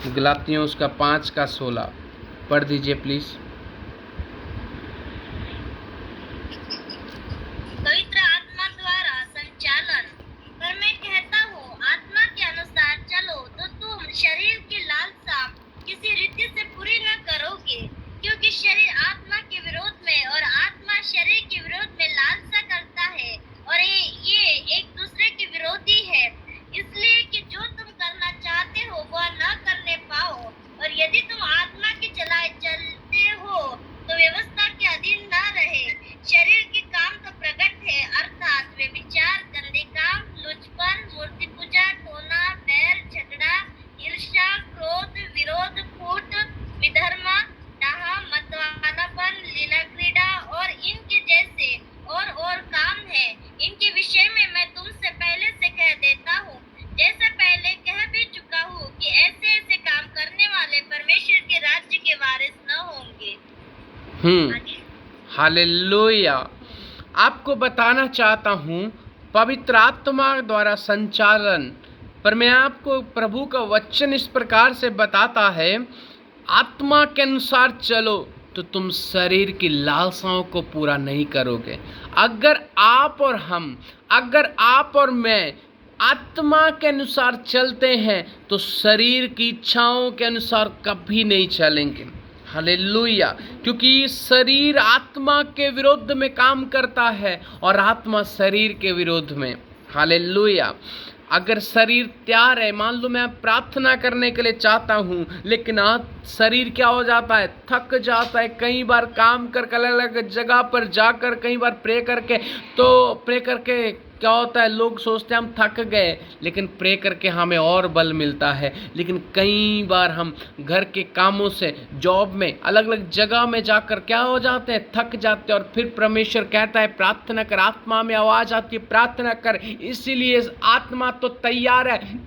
गलातियों उसका 5 का 16 पढ़ दीजिए प्लीज। पवित्र आत्मा द्वारा संचालन। पर मैं कहता हूँ, आत्मा के अनुसार चलो तो तुम शरीर की लालसा किसी रीति से पूरी न करोगे, क्योंकि शरीर आत्मा के विरोध में और आत्मा शरीर के विरोध में लालसा करता है, और ये एक दूसरे के विरोधी है, इसलिए कि जो तुम करना चाहते हो वह न करने पाओ। और यदि तुम आत्मा की चलाए चलते हो तो व्यवस्था के अधीन न रहे। शरीर के काम तो प्रकट है, अर्थात व्यभिचार, गंदे काम, लुचपन, मूर्ति पूजा, टोना, बैर, झगड़ा, ईर्ष्या, क्रोध, विरोध, फूट, विधर्म, डाह, मतवालापन, लीला क्रीड़ा और इनके जैसे और काम है। इनके विषय में मैं तुमसे पहले से कह देता हूँ, जैसे पहले कह भी चुका हूँ, कि ऐसे ऐसे काम करने वाले परमेश्वर के राज्य के वारिस न होंगे। हालेलुया। आपको बताना चाहता हूँ पवित्र आत्मा द्वारा संचालन। पर मैं आपको प्रभु का वचन इस प्रकार से बताता है, आत्मा के अनुसार चलो तो तुम शरीर की लालसाओं को पूरा नहीं करोगे। अगर आप और मैं आत्मा के अनुसार चलते हैं तो शरीर की इच्छाओं के अनुसार कभी नहीं चलेंगे। हालेलुया। क्योंकि शरीर आत्मा के विरोध में काम करता है और आत्मा शरीर के विरोध में। हालेलुया। अगर शरीर तैयार है, मान लो मैं प्रार्थना करने के लिए चाहता हूँ, लेकिन शरीर क्या हो जाता है, थक जाता है। कई बार काम कर अलग अलग जगह पर जाकर कई बार प्रे करके क्या होता है, लोग सोचते हैं हम थक गए, लेकिन प्रे करके हमें और बल मिलता है। लेकिन कई बार हम घर के कामों से, जॉब में, अलग अलग जगह में जाकर क्या हो जाते हैं, थक जाते हैं। और फिर परमेश्वर कहता है प्रार्थना कर, आत्मा में आवाज आती है प्रार्थना कर। इसीलिए आत्मा तो तैयार है।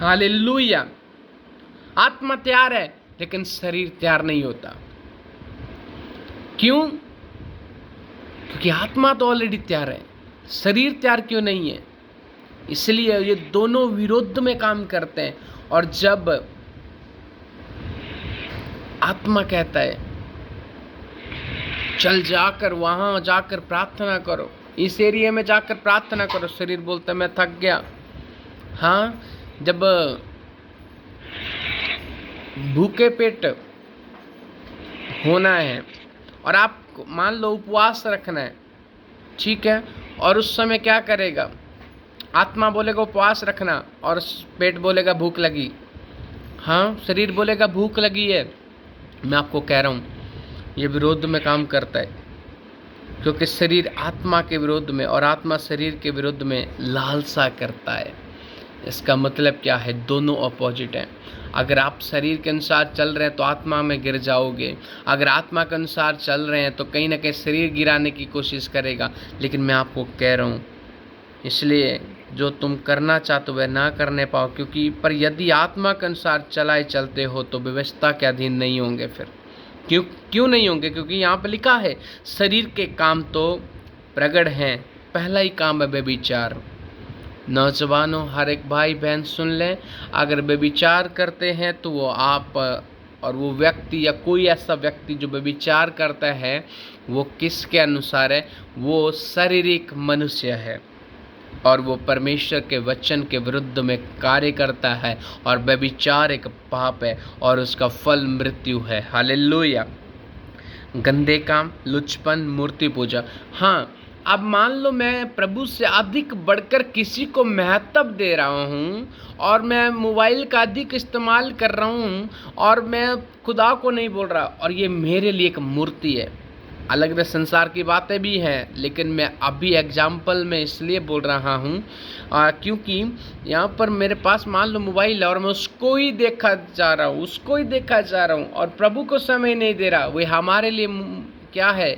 हालेलुया। आत्मा तैयार है लेकिन शरीर तैयार नहीं होता। क्यों? क्योंकि आत्मा तो ऑलरेडी तैयार है, शरीर तैयार क्यों नहीं है? इसलिए ये दोनों विरोध में काम करते हैं। और जब आत्मा कहता है चल जाकर वहां जाकर प्रार्थना करो, इस एरिया में जाकर प्रार्थना करो, शरीर बोलता है मैं थक गया। हाँ, जब भूखे पेट होना है और आप मान लो उपवास रखना है, ठीक है, और उस समय क्या करेगा, आत्मा बोलेगा उपवास रखना और पेट बोलेगा भूख लगी। हाँ, शरीर बोलेगा भूख लगी है। मैं आपको कह रहा हूँ ये विरोध में काम करता है, क्योंकि शरीर आत्मा के विरोध में और आत्मा शरीर के विरोध में लालसा करता है। इसका मतलब क्या है, दोनों अपोजिट हैं। अगर आप शरीर के अनुसार चल रहे हैं तो आत्मा में गिर जाओगे, अगर आत्मा के अनुसार चल रहे हैं तो कहीं ना कहीं शरीर गिराने की कोशिश करेगा। लेकिन मैं आपको कह रहा हूँ, इसलिए जो तुम करना चाहते हो वह ना करने पाओ, क्योंकि पर यदि आत्मा के अनुसार चलते हो तो व्यवस्था के अधीन नहीं होंगे। फिर क्यों नहीं होंगे? क्योंकि यहाँ पर लिखा है शरीर के काम तो प्रगट हैं। पहला ही काम है व्यभिचार। नौजवानों, हर एक भाई बहन सुन लें, अगर व्यभिचार करते हैं तो वो आप और वो व्यक्ति या कोई ऐसा व्यक्ति जो व्यभिचार करता है वो किसके अनुसार है? वो शारीरिक मनुष्य है और वो परमेश्वर के वचन के विरुद्ध में कार्य करता है, और व्यभिचार एक पाप है और उसका फल मृत्यु है। हालेलुया। गंदे काम, लुचपन, मूर्ति पूजा। हाँ, अब मान लो मैं प्रभु से अधिक बढ़कर किसी को महत्व दे रहा हूँ और मैं मोबाइल का अधिक इस्तेमाल कर रहा हूँ और मैं खुदा को नहीं बोल रहा, और ये मेरे लिए एक मूर्ति है। अलग अलग संसार की बातें भी हैं, लेकिन मैं अभी एग्जाम्पल में इसलिए बोल रहा हूँ क्योंकि यहाँ पर मेरे पास मान लो मोबाइल है और मैं उसको ही देखा जा रहा हूँ और प्रभु को समय नहीं दे रहा। वही हमारे लिए क्या है?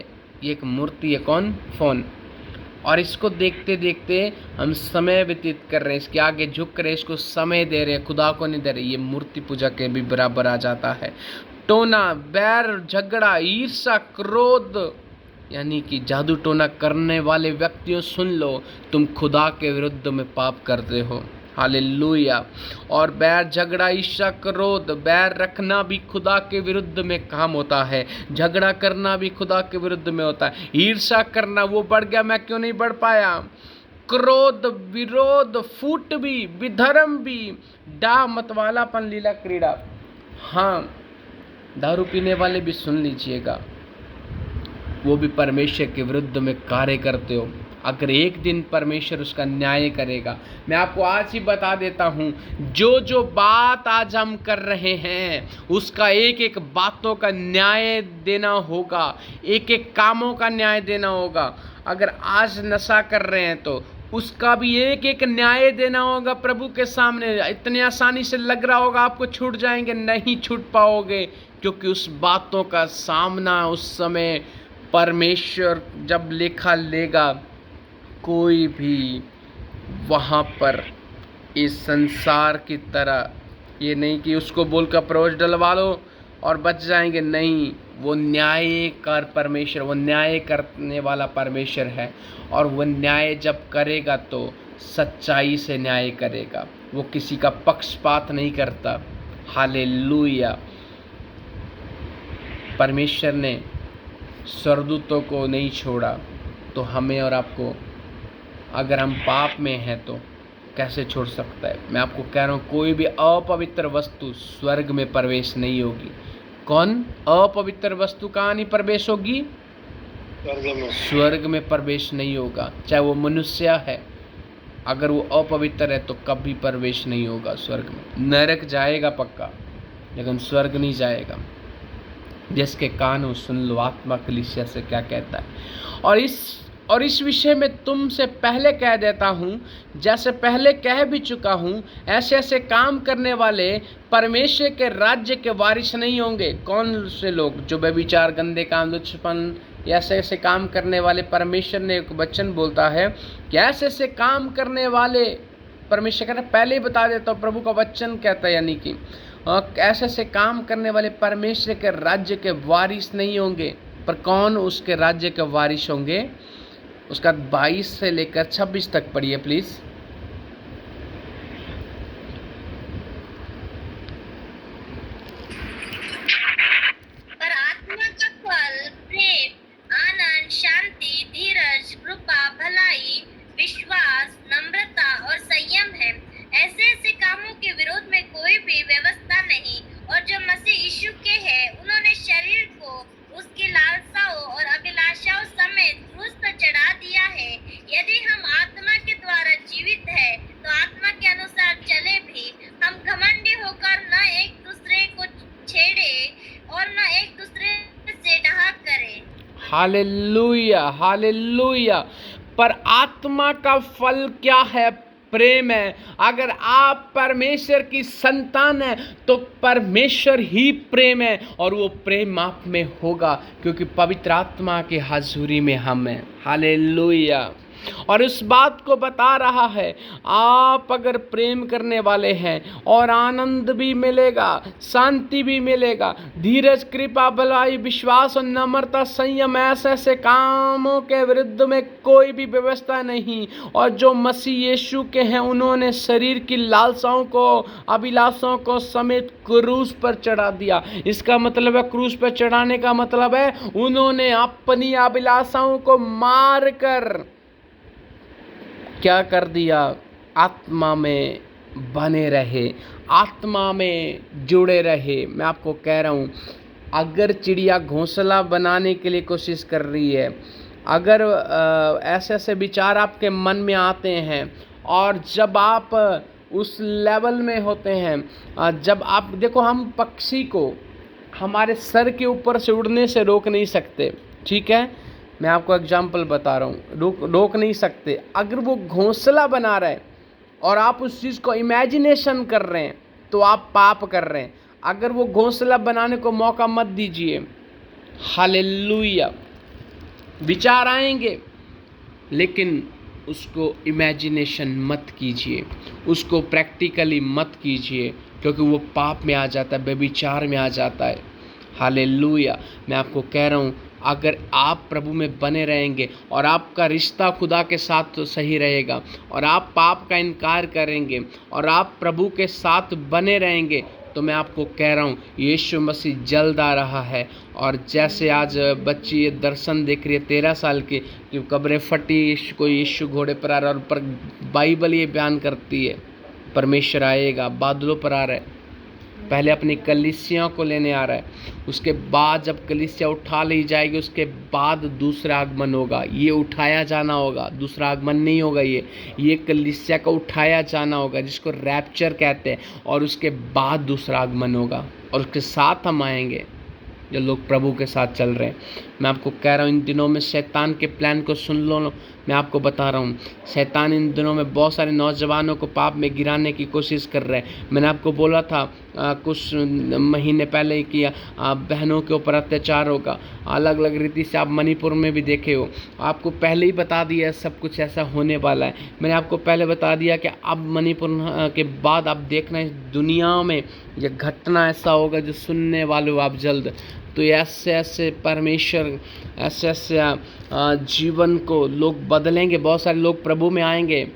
ये एक मूर्ति है। कौन? फ़ोन। और इसको देखते देखते हम समय व्यतीत कर रहे हैं, इसके आगे झुक रहे हैं, इसको समय दे रहे हैं, खुदा को नहीं दे रहे। ये मूर्ति पूजा के भी बराबर आ जाता है। टोना, बैर, झगड़ा, ईर्ष्या, क्रोध, यानी कि जादू टोना करने वाले व्यक्तियों सुन लो, तुम खुदा के विरुद्ध में पाप करते हो। हालेलुया। और बैर, झगड़ा, ईर्ष्या, क्रोध, बैर रखना भी खुदा के विरुद्ध में काम होता है। झगड़ा करना भी खुदा के विरुद्ध में होता है। ईर्ष्या करना, वो बढ़ गया मैं क्यों नहीं बढ़ पाया। क्रोध, विरोध, फूट भी, विधर्म भी, डा मतवालापन, लीला क्रीड़ा। हाँ, दारू पीने वाले भी सुन लीजिएगा, वो भी परमेश्वर के विरुद्ध में कार्य करते हो। अगर एक दिन परमेश्वर उसका न्याय करेगा। मैं आपको आज ही बता देता हूँ, जो जो बात आज हम कर रहे हैं उसका एक एक बातों का न्याय देना होगा, एक एक कामों का न्याय देना होगा। अगर आज नशा कर रहे हैं तो उसका भी एक एक न्याय देना होगा प्रभु के सामने। इतनी आसानी से लग रहा होगा आपको छूट जाएंगे, नहीं छूट पाओगे, क्योंकि उस बातों का सामना उस समय परमेश्वर जब लेखा लेगा, कोई भी वहाँ पर इस संसार की तरह, ये नहीं कि उसको बोलकर प्रवेश डलवा लो और बच जाएंगे, नहीं। वो न्यायकार परमेश्वर, वो न्याय करने वाला परमेश्वर है। और वो न्याय जब करेगा तो सच्चाई से न्याय करेगा, वो किसी का पक्षपात नहीं करता। हालेलुया। परमेश्वर ने स्वर्गदूतों को नहीं छोड़ा, तो हमें और आपको, अगर हम पाप में हैं तो कैसे छोड़ सकता है। मैं आपको कह रहा हूँ, कोई भी अपवित्र वस्तु स्वर्ग में प्रवेश नहीं होगी। कौन अपवित्र वस्तु कहाँ नहीं प्रवेश होगी? स्वर्ग में प्रवेश नहीं होगा। चाहे वो मनुष्य है, अगर वो अपवित्र है तो कभी प्रवेश नहीं होगा स्वर्ग में। नरक जाएगा पक्का, लेकिन स्वर्ग नहीं जाएगा। जिसके कान हो सुन लो आत्मा कलीसिया से क्या कहता है। और इस विषय में तुमसे पहले कह देता हूँ, जैसे पहले कह भी चुका हूँ, ऐसे ऐसे काम करने वाले परमेश्वर के राज्य के वारिस नहीं होंगे। कौन से लोग? जो व्यभिचार, गंदे काम, लुच्चपन, ऐसे ऐसे काम करने वाले। परमेश्वर ने एक वचन बोलता है कि ऐसे ऐसे काम करने वाले, परमेश्वर कहता है, पहले ही बता देता हूँ, प्रभु का वचन कहता है, यानी कि ऐसे ऐसे काम करने वाले परमेश्वर के राज्य के वारिस नहीं होंगे। पर कौन उसके राज्य के वारिस होंगे? उसका 22 से लेकर 26 तक पढ़िए प्लीज। पर आत्मा का फल प्रेम, आनंद, शांति, धीरज, कृपा, भलाई, विश्वास, नम्रता और संयम है। ऐसे ऐसे कामों के विरोध में कोई भी व्यवस्था नहीं। और जो मसीह यीशु के हैं, उन्होंने शरीर को उसकी लालसाओं और अभिलाषाओं समेत क्रूस पर चढ़ा दिया है। यदि हम आत्मा के द्वारा जीवित है तो आत्मा के अनुसार चले भी। हम घमंडी होकर न एक दूसरे को छेड़े और न एक दूसरे से डहाक करें। Hallelujah, hallelujah. पर आत्मा का फल क्या है? प्रेम है। अगर आप परमेश्वर की संतान है तो परमेश्वर ही प्रेम है, और वो प्रेम आप में होगा, क्योंकि पवित्र आत्मा की हाज़ुरी में हम हैं। हालेलुया। और इस बात को बता रहा है, आप अगर प्रेम करने वाले हैं और आनंद भी मिलेगा, शांति भी मिलेगा, धीरज, कृपा, भलाई, विश्वास और नम्रता, संयम, ऐसे कामों के विरुद्ध में कोई भी व्यवस्था नहीं। और जो मसीह यीशु के हैं, उन्होंने शरीर की लालसाओं को, अभिलाषाओं को समेत क्रूस पर चढ़ा दिया। इसका मतलब है, क्रूस पर चढ़ाने का मतलब है उन्होंने अपनी अभिलाषाओं को मार कर क्या कर दिया? आत्मा में बने रहे, आत्मा में जुड़े रहे। मैं आपको कह रहा हूँ, अगर चिड़िया घोंसला बनाने के लिए कोशिश कर रही है, अगर ऐसे ऐसे विचार आपके मन में आते हैं, और जब आप उस लेवल में होते हैं, जब आप देखो, हम पक्षी को हमारे सर के ऊपर से उड़ने से रोक नहीं सकते, ठीक है? मैं आपको एग्जाम्पल बता रहा हूँ, रोक नहीं सकते। अगर वो घोंसला बना रहा है और आप उस चीज़ को इमेजिनेशन कर रहे हैं, तो आप पाप कर रहे हैं। अगर वो घोंसला बनाने को मौका मत दीजिए। हालेलुया। विचार आएंगे, लेकिन उसको इमेजिनेशन मत कीजिए, उसको प्रैक्टिकली मत कीजिए, क्योंकि वो पाप में आ जाता है, व्यभिचार में आ जाता है। हालेलुया। मैं आपको कह रहा हूँ, अगर आप प्रभु में बने रहेंगे और आपका रिश्ता खुदा के साथ तो सही रहेगा और आप पाप का इनकार करेंगे और आप प्रभु के साथ बने रहेंगे, तो मैं आपको कह रहा हूँ यीशु मसीह जल्द आ रहा है। और जैसे आज बच्ची ये दर्शन देख रही है 13 साल की कि कब्रें फटी, कोई यीशु घोड़े पर आ रहा है, और पर बाइबल ये बयान करती है परमेश्वर आएगा, बादलों पर आ रहा है, पहले अपनी कलीसियाओं को लेने आ रहा है, उसके बाद जब कलीसिया उठा ली जाएगी उसके बाद दूसरा आगमन होगा। ये उठाया जाना होगा, दूसरा आगमन नहीं होगा। ये कलीसिया का उठाया जाना होगा जिसको रैप्चर कहते हैं, और उसके बाद दूसरा आगमन होगा और उसके साथ हम आएंगे जो लोग प्रभु के साथ चल रहे हैं। मैं आपको कह रहा हूँ इन दिनों में शैतान के प्लान को सुन लो। मैं आपको बता रहा हूँ शैतान इन दिनों में बहुत सारे नौजवानों को पाप में गिराने की कोशिश कर रहे हैं। मैंने आपको बोला था कुछ महीने पहले कि बहनों के ऊपर अत्याचार होगा, अलग अलग रीति से आप मणिपुर में भी देखे हो। आपको पहले ही बता दिया सब कुछ ऐसा होने वाला है। मैंने आपको पहले बता दिया कि अब मणिपुर के बाद आप देखना इस दुनिया में ये घटना ऐसा होगा जो सुनने वाले हो आप जल्द। तो ऐसे ऐसे परमेश्वर ऐसे जीवन को लोग बदलेंगे। बहुत सारे लोग प्रभु में आएंगे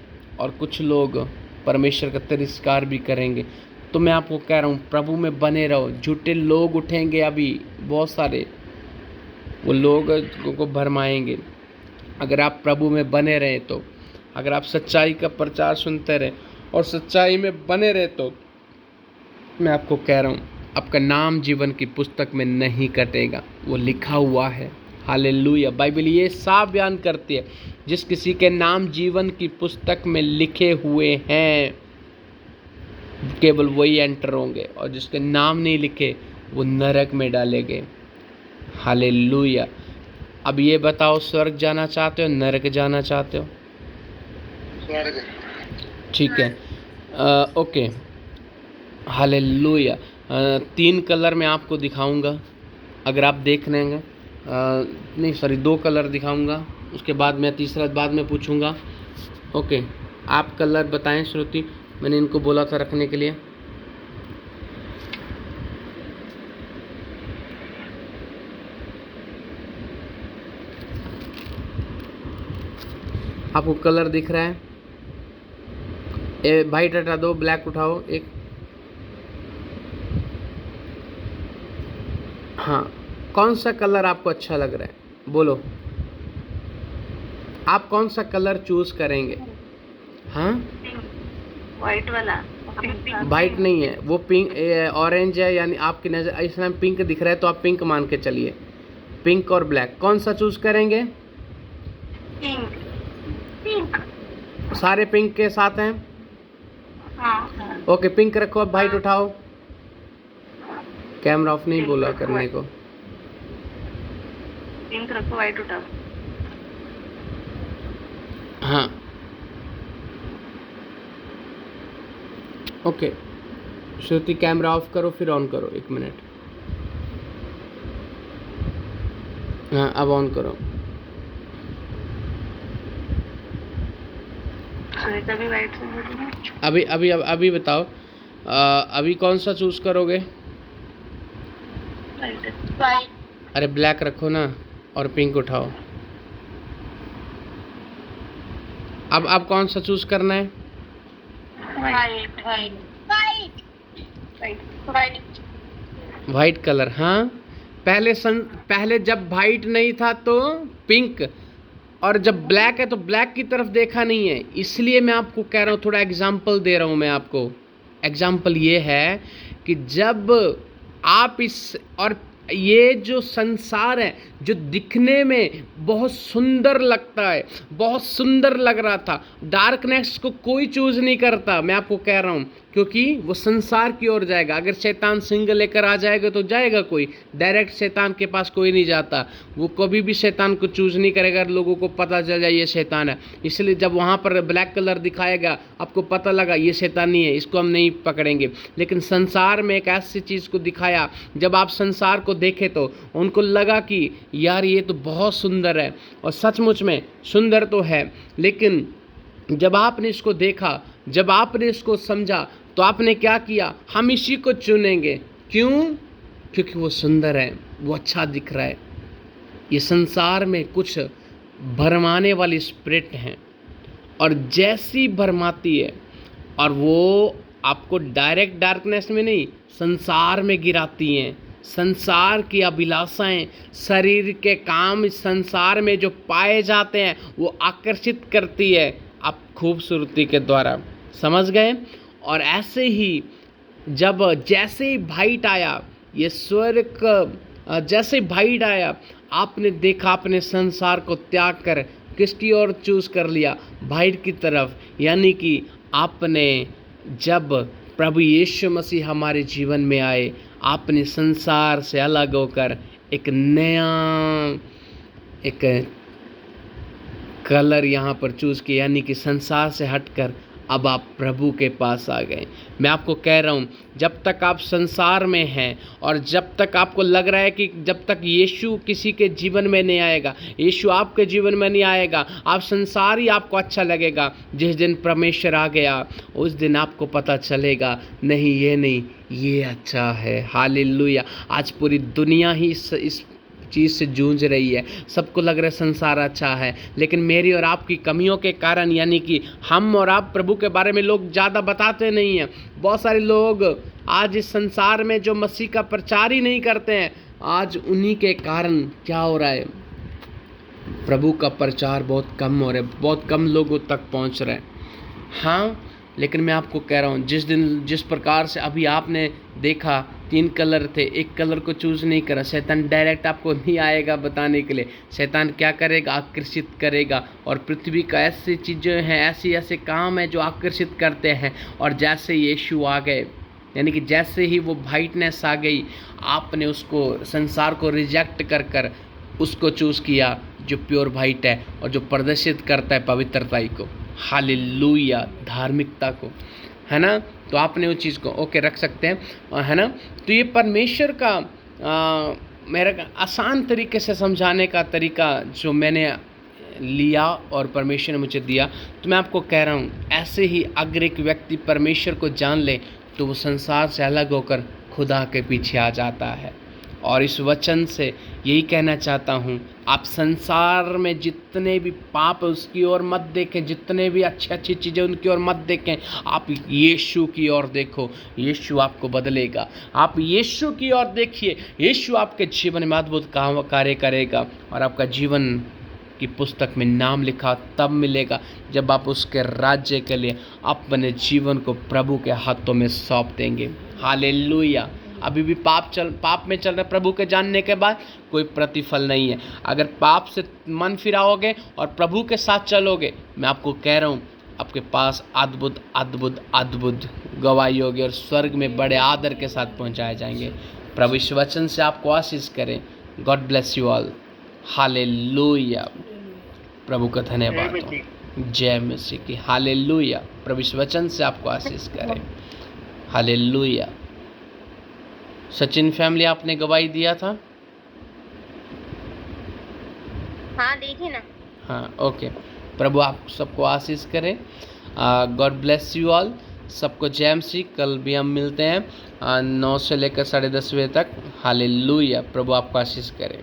और कुछ लोग परमेश्वर का तिरस्कार भी करेंगे। तो मैं आपको कह रहा हूँ प्रभु में बने रहो। झूठे लोग उठेंगे अभी बहुत सारे, वो लोग को भरमाएंगे। अगर आप प्रभु में बने रहें तो, अगर आप सच्चाई का प्रचार सुनते रहें और सच्चाई में बने रहे, तो मैं आपको कह रहा हूँ आपका नाम जीवन की पुस्तक में नहीं कटेगा, वो लिखा हुआ है। हालेलुया। बाइबल ये साफ बयान करती है जिस किसी के नाम जीवन की पुस्तक में लिखे हुए हैं केवल वही एंटर होंगे, और जिसके नाम नहीं लिखे वो नरक में डाले गए। हालेलुया। अब ये बताओ स्वर्ग जाना चाहते हो नरक जाना चाहते हो? स्वर्ग। ठीक है, ओके। हालेलुया। 3 कलर मैं आपको दिखाऊंगा, अगर आप देख लेंगे। नहीं सॉरी 2 कलर दिखाऊंगा, उसके बाद मैं तीसरा बाद में पूछूंगा। ओके, आप कलर बताएं श्रुति, मैंने इनको बोला था रखने के लिए। आपको कलर दिख रहा है? वाइट हटा दो, ब्लैक उठाओ एक। हाँ, कौन सा कलर आपको अच्छा लग रहा है बोलो? आप कौन सा कलर चूज करेंगे? हाँ, व्हाइट वाला। वाइट नहीं है वो, पिंक ऑरेंज है, यानी आपकी नज़र इसमें पिंक दिख रहा है तो आप पिंक मान के चलिए। पिंक और ब्लैक कौन सा चूज करेंगे? पिंक। सारे पिंक के साथ हैं? हाँ। ओके, पिंक रखो। अब वाइट उठाओ। कैमरा ऑफ नहीं बोला करने को। पिंक रखो, व्हाइट उठाओ। हाँ, ओके। श्रुति कैमरा ऑफ करो फिर ऑन करो, 1 मिनट। हाँ, अब ऑन करो। अभी व्हाइट से अभी बताओ, अभी कौन सा चूज करोगे? व्हाइट। अरे ब्लैक रखो ना और पिंक उठाओ। अब कौन सा चूज करना है? व्हाइट। White colour. हाँ, पहले जब वाइट नहीं था तो पिंक, और जब ब्लैक है तो ब्लैक की तरफ देखा नहीं है। इसलिए मैं आपको कह रहा हूँ, थोड़ा एग्जाम्पल दे रहा हूँ मैं आपको। एग्जाम्पल ये है कि जब आप और ये जो संसार है जो दिखने में बहुत सुंदर लगता है, बहुत सुंदर लग रहा था, डार्कनेस को कोई चूज नहीं करता। मैं आपको कह रहा हूँ क्योंकि वो संसार की ओर जाएगा। अगर शैतान सिंह लेकर आ जाएगा तो जाएगा कोई, डायरेक्ट शैतान के पास कोई नहीं जाता। वो कभी भी शैतान को चूज नहीं करेगा, लोगों को पता चल जाए ये शैतान है। इसलिए जब वहाँ पर ब्लैक कलर दिखाएगा आपको पता लगा ये शैतान नहीं है, इसको हम नहीं पकड़ेंगे। लेकिन संसार में एक ऐसी चीज़ को दिखाया, जब आप संसार को देखे तो उनको लगा कि यार ये तो बहुत सुंदर है, और सचमुच में सुंदर तो है। लेकिन जब आपने इसको देखा, जब आपने इसको समझा, तो आपने क्या किया? हम इसी को चुनेंगे। क्यों? क्योंकि वो सुंदर है, वो अच्छा दिख रहा है। ये संसार में कुछ भरमाने वाली स्पिरिट हैं, और जैसी भरमाती है और वो आपको डायरेक्ट डार्कनेस में नहीं, संसार में गिराती हैं। संसार की अभिलाषाएं, शरीर के काम इस संसार में जो पाए जाते हैं वो आकर्षित करती है आप खूबसूरती के द्वारा, समझ गए। और ऐसे ही जब जैसे ही वाइट आया, ये स्वर्ग जैसे वाइट आया, आपने देखा अपने संसार को त्याग कर किसकी ओर चूज कर लिया, वाइट की तरफ। यानी कि आपने जब प्रभु यीशु मसीह हमारे जीवन में आए, आपने संसार से अलग होकर एक नया एक कलर यहाँ पर चूज़ किया, यानी कि संसार से हटकर अब आप प्रभु के पास आ गए। मैं आपको कह रहा हूँ, जब तक आप संसार में हैं और जब तक आपको लग रहा है कि जब तक यीशु किसी के जीवन में नहीं आएगा, यीशु आपके जीवन में नहीं आएगा, आप संसार ही आपको अच्छा लगेगा। जिस दिन परमेश्वर आ गया उस दिन आपको पता चलेगा नहीं, ये नहीं, ये अच्छा है। हालेलुया। आज पूरी दुनिया ही इस चीज़ से जूझ रही है। सबको लग रहा है संसार अच्छा है, लेकिन मेरी और आपकी कमियों के कारण, यानी कि हम और आप प्रभु के बारे में लोग ज़्यादा बताते नहीं हैं। बहुत सारे लोग आज इस संसार में जो मसीह का प्रचार ही नहीं करते हैं, आज उन्हीं के कारण क्या हो रहा है, प्रभु का प्रचार बहुत कम हो रहा है, बहुत कम लोगों तक पहुंच रहा है। हाँ, लेकिन मैं आपको कह रहा हूँ, जिस प्रकार से अभी आपने देखा 3 कलर थे, एक कलर को चूज़ नहीं करा। शैतान डायरेक्ट आपको नहीं आएगा बताने के लिए। शैतान क्या करेगा, आकर्षित करेगा। और पृथ्वी का ऐसी चीज़ें हैं, ऐसे काम हैं जो आकर्षित करते हैं। और जैसे यीशु आ गए, यानी कि जैसे ही वो वाइटनेस आ गई, आपने उसको संसार को रिजेक्ट कर उसको चूज़ किया जो प्योर वाइट है और जो प्रदर्शित करता है पवित्रता को, हालेलुया, धार्मिकता को, है ना। तो आपने वो चीज़ को ओके रख सकते हैं, है ना। तो ये परमेश्वर का मेरा आसान तरीके से समझाने का तरीका जो मैंने लिया और परमेश्वर ने मुझे दिया, तो मैं आपको कह रहा हूँ, ऐसे ही अगर एक व्यक्ति परमेश्वर को जान ले तो वो संसार से अलग होकर खुदा के पीछे आ जाता है। और इस वचन से यही कहना चाहता हूँ, आप संसार में जितने भी पाप है उसकी ओर मत देखें, जितने भी अच्छी चीज़ें उनकी ओर मत देखें। आप यीशु की ओर देखो, यीशु आपको बदलेगा। आप यीशु की ओर देखिए, यीशु आपके जीवन में अद्भुत कार्य करेगा और आपका जीवन की पुस्तक में नाम लिखा तब मिलेगा जब आप उसके राज्य के लिए अपने जीवन को प्रभु के हाथों में सौंप देंगे। हालेलुया। अभी भी पाप में चल रहे प्रभु के जानने के बाद कोई प्रतिफल नहीं है। अगर पाप से मन फिराओगे और प्रभु के साथ चलोगे, मैं आपको कह रहा हूँ, आपके पास अद्भुत अद्भुत अद्भुत गवाही होगी और स्वर्ग में बड़े आदर के साथ पहुँचाए जाएंगे। प्रभु इस वचन से आपको आशीष करें। God bless you all. Hallelujah. प्रभु का धन्यवाद हो। जय मसीह की। हालेलुया। प्रभु इस वचन से आपको आशीष करें। हालेलुया। सचिन फैमिली, आपने गवाही दिया था? हाँ, देखिए ना। हाँ, ओके। प्रभु आप सबको आशीष करें। God bless you all. सबको जय मसीह। कल भी हम मिलते हैं 9 से लेकर 10:30 बजे तक। हालेलुया। प्रभु आपको आशीष करें।